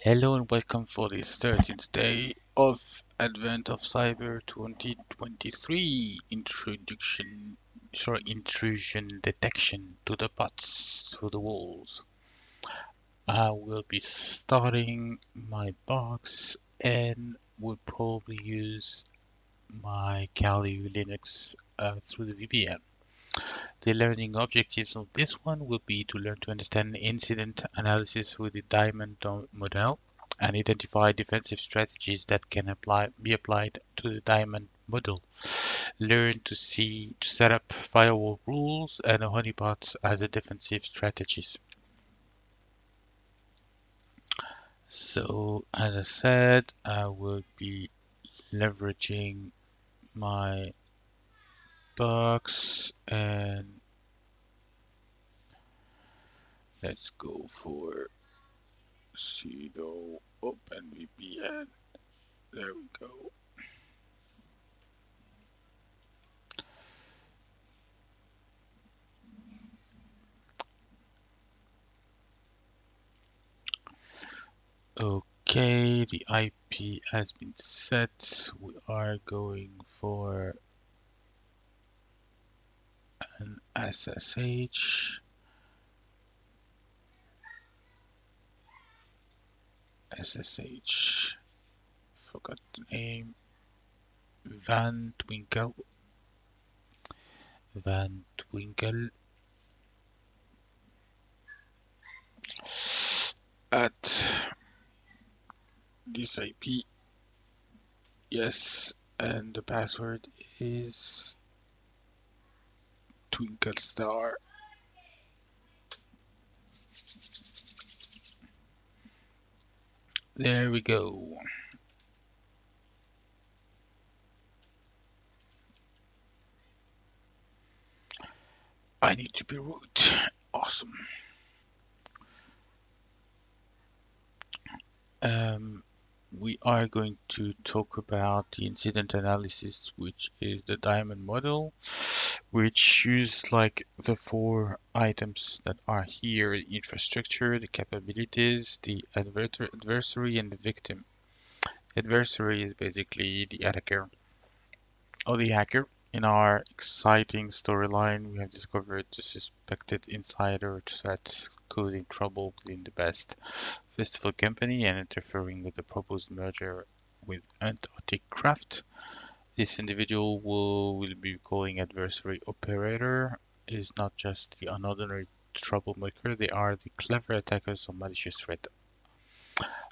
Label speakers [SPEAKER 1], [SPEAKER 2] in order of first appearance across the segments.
[SPEAKER 1] Hello and welcome for this 13th day of Advent of Cyber 2023 intrusion detection to the bots, to the walls. I will be starting my box and would probably use my Kali Linux through the VPN. The learning objectives of this one will be to learn to understand incident analysis with the diamond model and identify defensive strategies that can be applied to the diamond model. Learn to set up firewall rules and honeypots as a defensive strategies. So as I said, I will be leveraging my box and let's go for sudo openvpn. There we go. Okay, the IP has been set. We are going for an SSH. SSH. Forgot the name. Van Twinkle. Van Twinkle. At this IP. Yes, and the password is Twinkle Star. There we go. I need to be root. Awesome. We are going to talk about the incident analysis, which is the diamond model, which use like the four items that are here: the infrastructure, the capabilities, the adversary, and the victim. Adversary is basically the attacker or the hacker. In our exciting storyline, we have discovered the suspected insider threat causing trouble within the best festival company and interfering with the proposed merger with Antarctic Craft. This individual will be calling adversary operator is not just the unordinary troublemaker, they are the clever attackers or malicious threat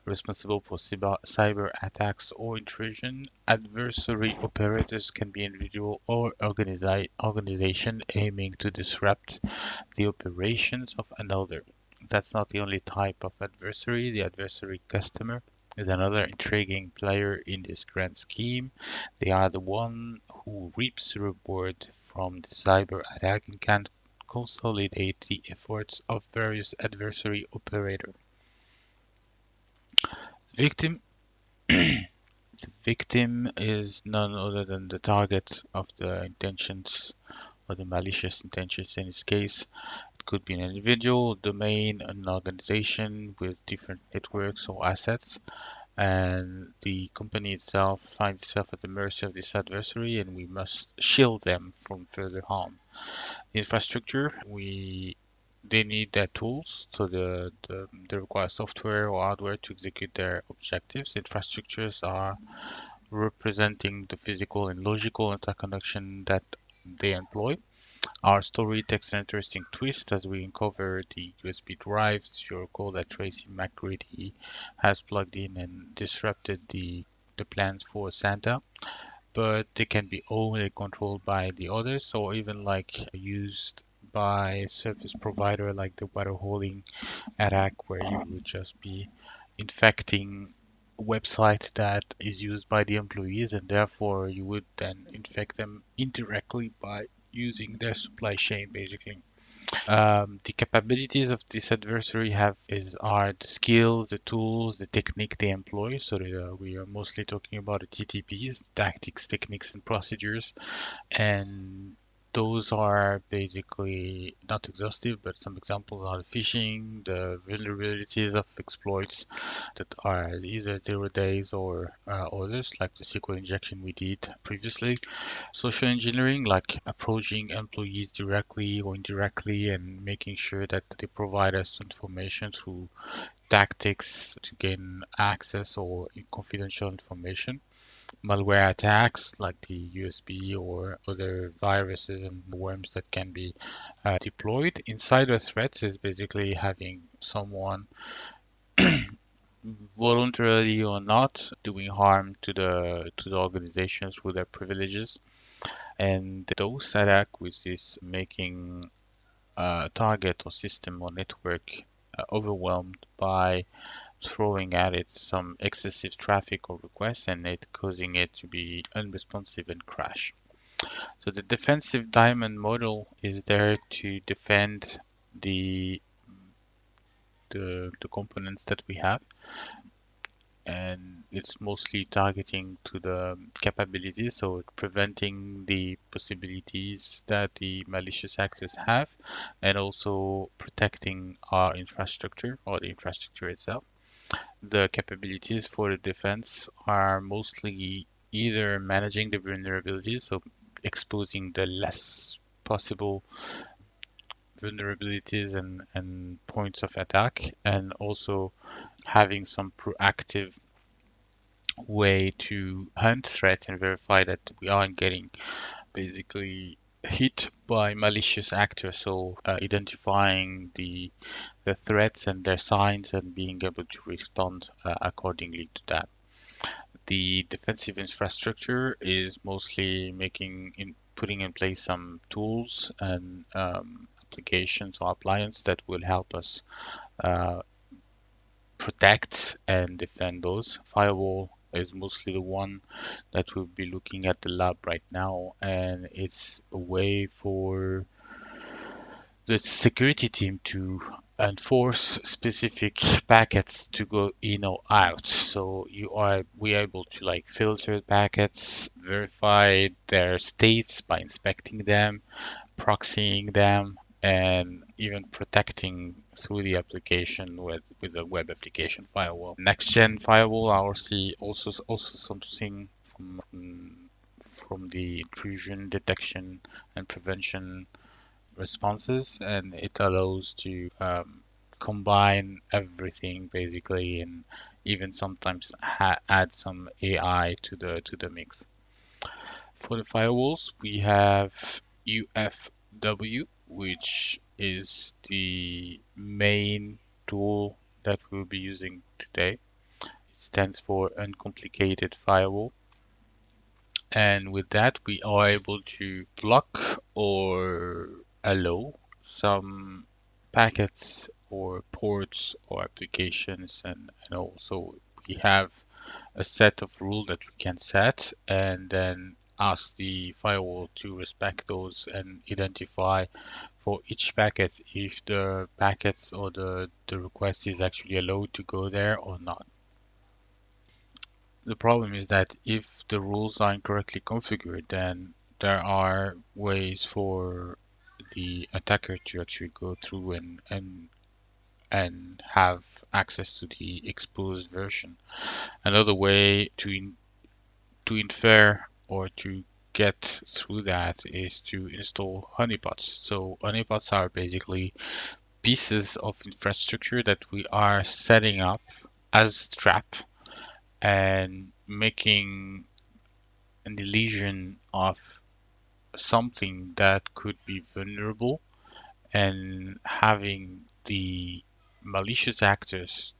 [SPEAKER 1] responsible for cyber attacks or intrusion. Adversary operators can be individual or organization aiming to disrupt the operations of another. That's not the only type of adversary. The adversary customer is another intriguing player in this grand scheme. They are the one who reaps the reward from the cyber attack and can consolidate the efforts of various adversary operators. Victim The victim is none other than the target of the intentions or the malicious intentions in this case. It could be an individual, domain, an organization with different networks or assets, and the company itself finds itself at the mercy of this adversary, and we must shield them from further harm. The infrastructure, they need their tools, so they require software or hardware to execute their objectives. Infrastructures are representing the physical and logical interconnection that they employ. Our story takes an interesting twist as we uncover the USB drives. If you recall that Tracy McGrady has plugged in and disrupted the plans for Santa, but they can be only controlled by the others or even like used by a service provider like the water holding attack where you would just be infecting a website that is used by the employees and therefore you would then infect them indirectly by using their supply chain basically. The capabilities of this adversary are the skills, the tools, the technique they employ. So we are mostly talking about the TTPs, tactics, techniques, and procedures, and Those are basically not exhaustive, but some examples are phishing, the vulnerabilities of exploits that are either 0 days or others, like the SQL injection we did previously. Social engineering, like approaching employees directly or indirectly and making sure that they provide us information through tactics to gain access or confidential information. Malware attacks like the USB or other viruses and worms that can be deployed. Insider threats is basically having someone voluntarily or not doing harm to the organization through their privileges. And those attack with this making a target or system or network overwhelmed by throwing at it some excessive traffic or requests and it causing it to be unresponsive and crash. So the defensive diamond model is there to defend the the components that we have, and it's mostly targeting to the capabilities, so preventing the possibilities that the malicious actors have, and also protecting our infrastructure or the infrastructure itself. The capabilities for the defense are mostly either managing the vulnerabilities, so exposing the less possible vulnerabilities and points of attack, and also having some proactive way to hunt threat and verify that we aren't getting basically hit by malicious actors. So identifying the threats and their signs and being able to respond accordingly to that. The defensive infrastructure is mostly putting in place some tools and applications or appliances that will help us uh, protect and defend those. Firewall is mostly the one that we'll be looking at the lab right now, and it's a way for the security team to enforce specific packets to go in or out. So we are able to like filter packets, verify their states by inspecting them, proxying them, and even protecting through the application with a web application firewall. Next gen firewall, I see also something from the intrusion detection and prevention responses, and it allows to combine everything basically, and even sometimes add some AI to the mix. For the firewalls, we have UFW, which is the main tool that we'll be using today. It stands for Uncomplicated Firewall. And with that, we are able to block or allow some packets or ports or applications. And also we have a set of rules that we can set and then ask the firewall to respect those and identify for each packet if the packets or the request is actually allowed to go there or not. The problem is that if the rules are incorrectly configured, then there are ways for the attacker to actually go through and have access to the exposed version. Another way to infer or to get through that is to install honeypots. So honeypots are basically pieces of infrastructure that we are setting up as trap and making an illusion of something that could be vulnerable and having the malicious actors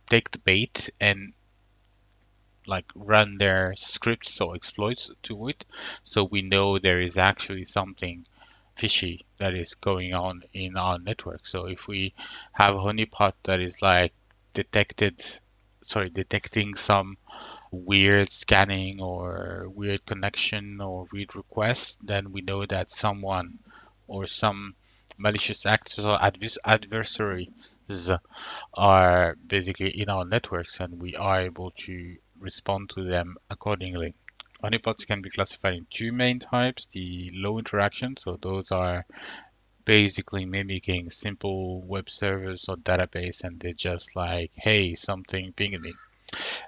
[SPEAKER 1] take the bait and like run their scripts or exploits to it, so we know there is actually something fishy that is going on in our network. So if we have a honeypot that is like detecting some weird scanning or weird connection or weird request, then we know that someone or some malicious actors or adversaries are basically in our networks and we are able to respond to them accordingly. honeypots can be classified in two main types: the low interaction, so those are basically mimicking simple web servers or database, and they're just like, hey, something pinging me.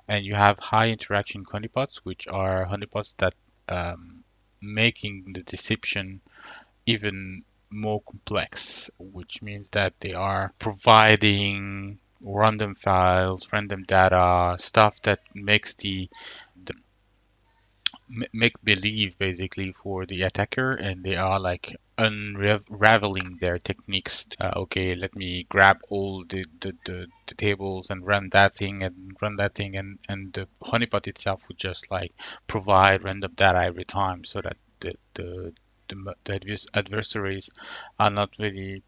[SPEAKER 1] And you have high interaction honeypots, which are honeypots that making the deception even more complex, which means that they are providing random files, random data, stuff that makes the make believe basically for the attacker, and they are like unraveling their techniques. Okay, let me grab all the tables and run that thing and run that thing, and the honeypot itself would just like provide random data every time, so that the adversaries are not really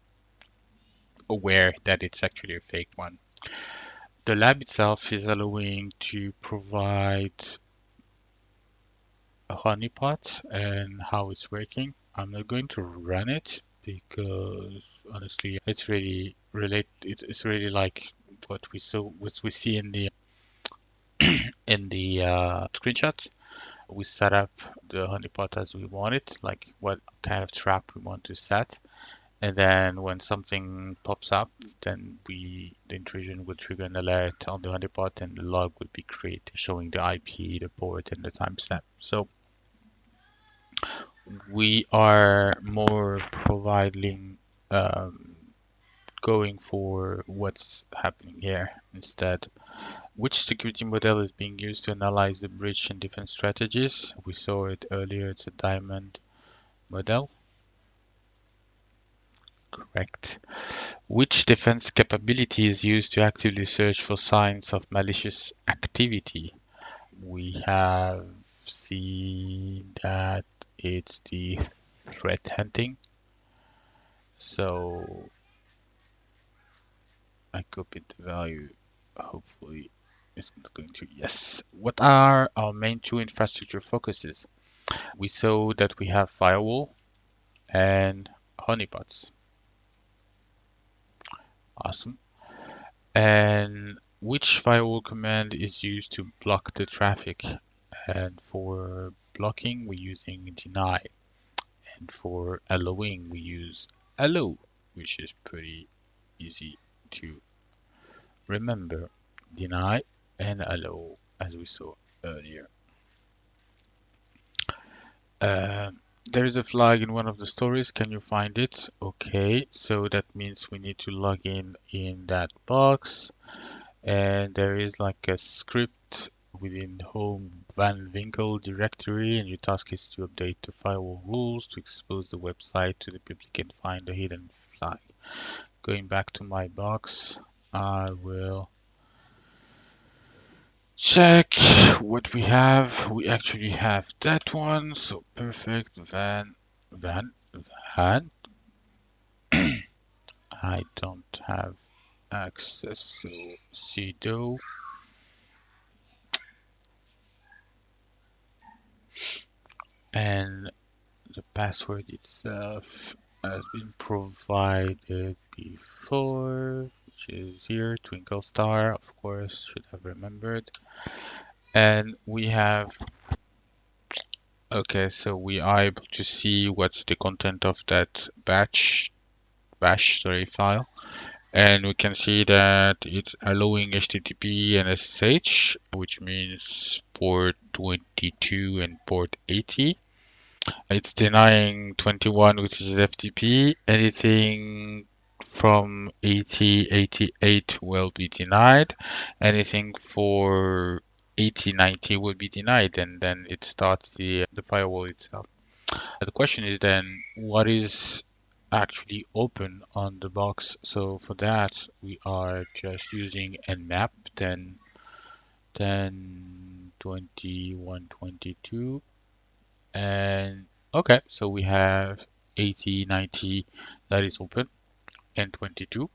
[SPEAKER 1] aware that it's actually a fake one. The lab itself is allowing to provide a honeypot and how it's working. I'm not going to run it because honestly, it's really It's really like what we see in the screenshots. We set up the honeypot as we want it, like what kind of trap we want to set. And then when something pops up, then the intrusion will trigger an alert on the honeypot, and the log will be created showing the IP, the port, and the timestamp. So we are more providing um, going for what's happening here instead. Which security model is being used to analyze the breach and defense strategies? We saw it earlier, it's a diamond model. Correct. Which defense capability is used to actively search for signs of malicious activity? We have seen that it's the threat hunting. So I copied the value. Hopefully it's not going to. Yes. What are our main two infrastructure focuses? We saw that we have firewall and honeypots. Awesome. And which firewall command is used to block the traffic? And for blocking, we're using deny. And for allowing, we use allow, which is pretty easy to remember. Deny and allow, as we saw earlier. There is a flag in one of the stories. Can you find it? Okay, so that means we need to log in that box. And there is like a script within home van Winkle directory, and your task is to update the firewall rules to expose the website to the public and find the hidden flag. Going back to my box, I will check what we have. We actually have that one, so perfect. Van. I don't have access, so sudo and the password itself has been provided before, which is here, twinkle star, of course, should have remembered. And we have, okay, so we are able to see what's the content of that bash, sorry, file. And we can see that it's allowing HTTP and SSH, which means port 22 and port 80. It's denying 21, which is FTP. Anything from 80, 88 will be denied. Anything for 80, 90 will be denied, and then it starts the firewall itself. The question is then, what is actually open on the box? So for that, we are just using nmap 10, 21, 22. And okay, so we have 80, 90 that is open and 22.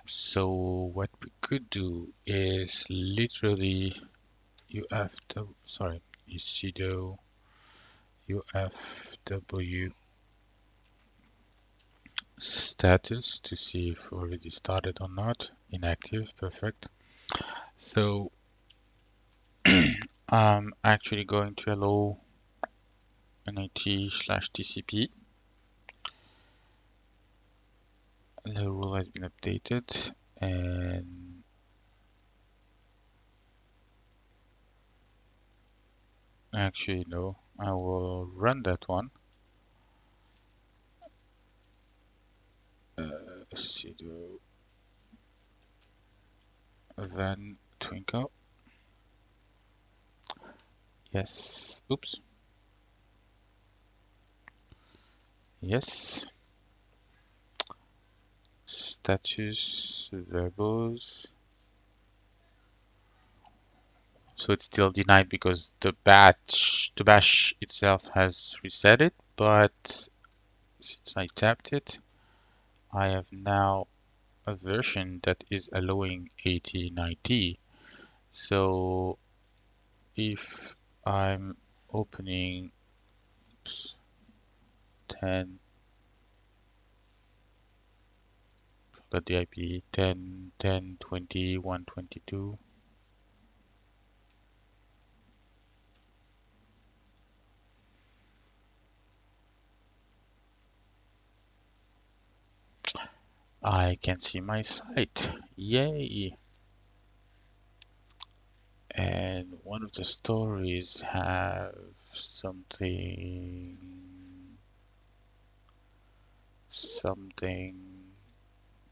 [SPEAKER 1] So what we could do is literally sudo ufw status to see if we already started or not. Inactive, perfect. So I'm actually going to allow NAT/TCP. The rule has been updated, and actually no, I will run that one. Sudo van twinkle. Yes. Oops. Yes. Status verbose. So it's still denied because the bash itself has reset it, but since I tapped it, I have now a version that is allowing 8090. So if I'm opening oops, 10, forgot the IP, 10, 10, 20, 122, I can see my site. Yay! And one of the stories have something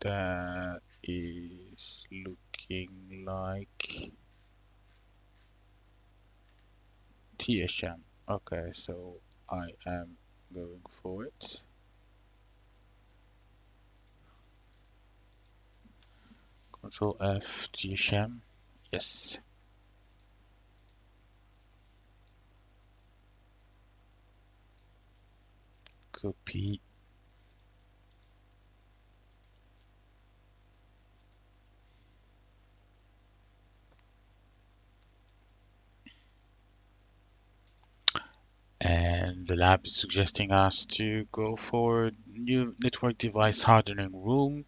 [SPEAKER 1] that is looking like TSM. Okay, so I am going for it. Control F TSM. Yes. Copy. And the lab is suggesting us to go for new network device hardening room,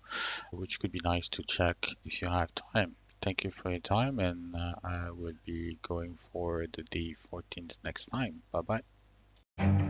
[SPEAKER 1] which could be nice to check if you have time. Thank you for your time, and I will be going for the D14s next time. Bye bye.